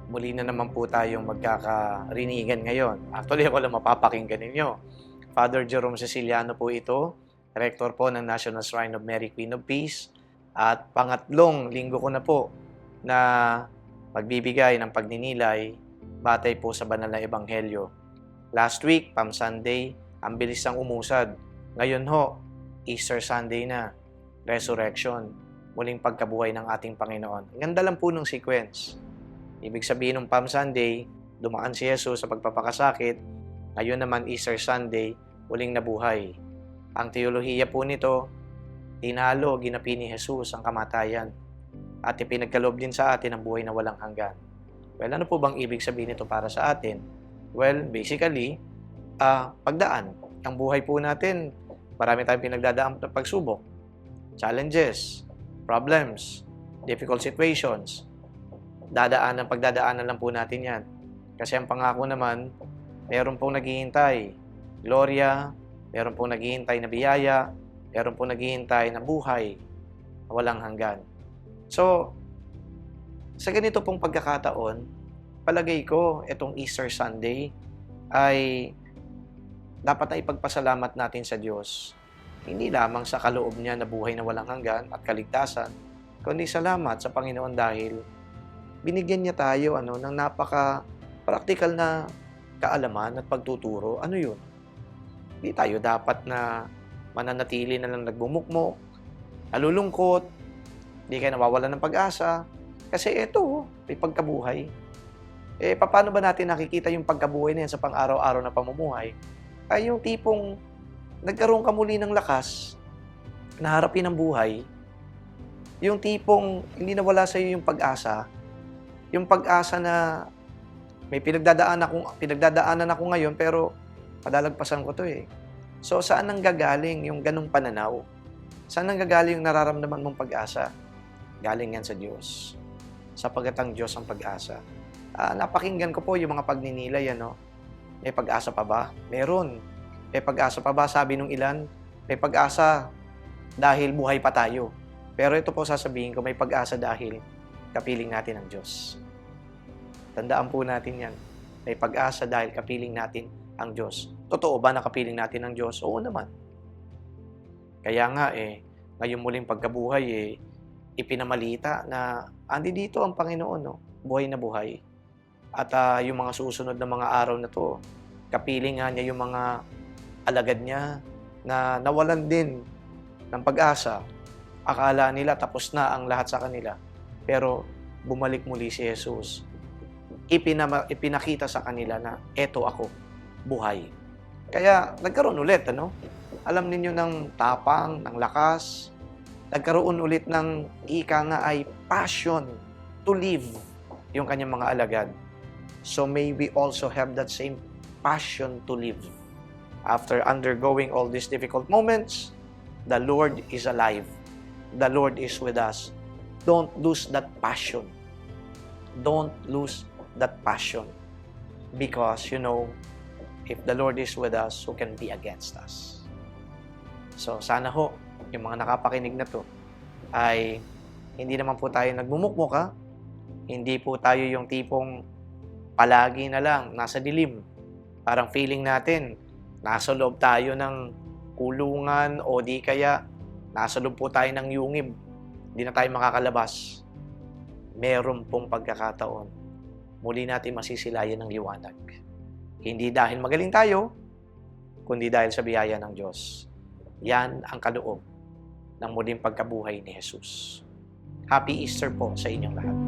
Muli na naman po tayong magkakarinigan ngayon. Actually, ako lang mapapakinggan ninyo. Father Jerome Ceciliano po ito, Rector po ng National Shrine of Mary Queen of Peace. At pangatlong linggo ko na po na magbibigay ng pagninilay batay po sa banal na ebanghelyo. Last week, Palm Sunday, ang bilis ng umusad. Ngayon ho, Easter Sunday na, Resurrection, muling pagkabuhay ng ating Panginoon. Ang ganda lang po ng sequence. Ibig sabihin ng Palm Sunday, dumaan si Jesus sa pagpapakasakit. Ngayon naman Easter Sunday, muling nabuhay. Ang teolohiya po nito, tinalo, ginapi ni Jesus ang kamatayan. At ipinagkaloob din sa atin ang buhay na walang hanggan. Well, ano po bang ibig sabihin nito para sa atin? Well, basically, pagdaan. Ang buhay po natin, marami tayong pinagdadaan ng pagsubok, challenges, problems, difficult situations. Pagdadaanan lang po natin yan. Kasi ang pangako naman, meron pong naghihintay gloria, meron pong naghihintay na biyaya, meron pong naghihintay na buhay na walang hanggan. So, sa ganito pong pagkakataon, palagay ko, itong Easter Sunday ay dapat na ipagpasalamat natin sa Diyos. Hindi lamang sa kaloob niya na buhay na walang hanggan at kaligtasan, kundi salamat sa Panginoon dahil binigyan niya tayo ng napaka-practical na kaalaman at pagtuturo. Ano yun? Hindi tayo dapat na mananatili na lang nagbumukmok, nalulungkot, hindi kayo nawawalan ng pag-asa. Kasi ito, may pagkabuhay. Paano ba natin nakikita yung pagkabuhay na yan sa pang-araw-araw na pamumuhay? Ay yung tipong nagkaroon ka muli ng lakas na harapin ang buhay, yung tipong hindi nawala sa iyo yung pag-asa na may pinagdadaanan ako ngayon pero padalagpasan ko to eh. So saan nanggagaling yung ganung pananaw? Saan nanggagaling yung nararamdaman mong pag-asa? Galing yan sa Diyos. Sapagkat ang Diyos ang pag-asa. Napakinggan ko po yung mga pagninilay, May pag-asa pa ba? Meron. May pag-asa pa ba? Sabi nung ilan, may pag-asa dahil buhay pa tayo. Pero ito po sasabihin ko, may pag-asa dahil kapiling natin ang Diyos. Tandaan po natin yan. May pag-asa dahil kapiling natin ang Diyos. Totoo ba na kapiling natin ang Diyos? Oo naman. Kaya nga ngayon muling pagkabuhay ipinamalita na andi dito ang Panginoon, buhay na buhay. At yung mga susunod na mga araw na to, kapiling nga niya yung mga alagad niya na nawalan din ng pag-asa. Akala nila tapos na ang lahat sa kanila. Pero bumalik muli si Jesus. Ipinakita sa kanila na eto ako, buhay. Kaya nagkaroon ulit, Alam ninyo ng tapang, ng lakas. Nagkaroon ulit ng ika nga ay passion to live yung kanyang mga alagad. So may we also have that same passion to live. After undergoing all these difficult moments, the Lord is alive. The Lord is with us. Don't lose that passion. Don't lose that passion. Because, if the Lord is with us, who can be against us? So, sana ho, yung mga nakapakinig na to, ay hindi naman po tayo nagmumukmok, Hindi po tayo yung tipong palagi na lang nasa dilim. Parang feeling natin, nasa loob tayo ng kulungan o di kaya nasa loob po tayo ng yungib. Hindi na tayo makakalabas. Meron pong pagkakataon. Muli natin masisilayan ng liwanag. Hindi dahil magaling tayo, kundi dahil sa biyaya ng Diyos. Yan ang kaloob ng muling pagkabuhay ni Jesus. Happy Easter po sa inyong lahat.